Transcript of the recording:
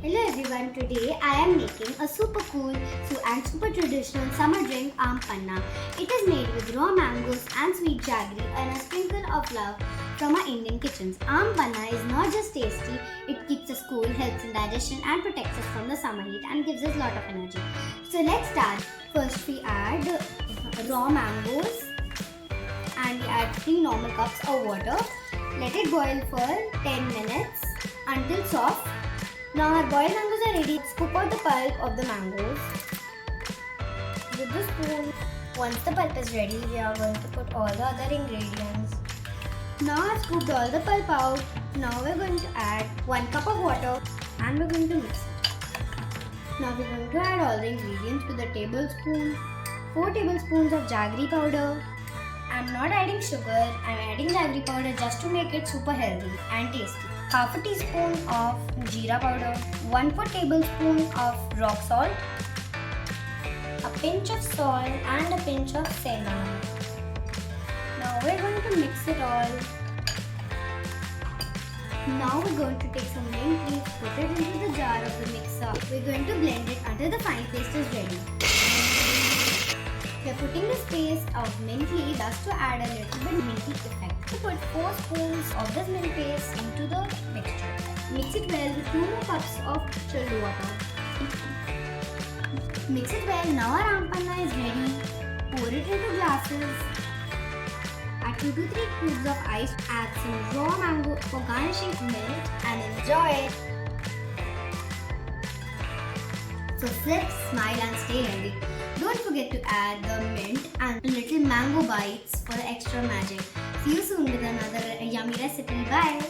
Hello everyone, today I am making a super cool and super traditional summer drink Aam Panna. It is made with raw mangoes and sweet jaggery and a sprinkle of love from our Indian kitchens. Aam Panna is not just tasty, it keeps us cool, helps in digestion and protects us from the summer heat and gives us a lot of energy. So let's start. First we add raw mangoes and we add 3 normal cups of water. Let it boil for 10 minutes until soft. Now our boiled mangoes are ready. Scoop out the pulp of the mangoes with the spoon. Once the pulp is ready, we are going to put all the other ingredients. Now I've scooped all the pulp out. Now we're going to add 1 cup of water and we're going to mix it. Now we're going to add all the ingredients with a tablespoon. 4 tablespoons of jaggery powder. I'm not adding sugar, I'm adding jaggery powder just to make it super healthy and tasty. Half a teaspoon of jeera powder, 1/4 tablespoon of rock salt, a pinch of salt and a pinch of sendha. Now we're going to mix it all. Now we're going to take some mint leaves, put it into the jar of the mixer. We're going to blend it until the fine paste is ready. We're putting this paste of mint leaf just to add a little bit minty effect. We put 4 spoons of this mint paste into the mixture. Mix it well with 2 more cups of chilled water. Mix it well. Now our Aam Panna is ready. Pour it into glasses. Add 2 to 3 cubes of ice. Add some raw mango for garnishing. Melt and enjoy it. So sip, smile and stay healthy. Don't forget to add the mint and little mango bites for the extra magic. See you soon with another yummy recipe. Bye.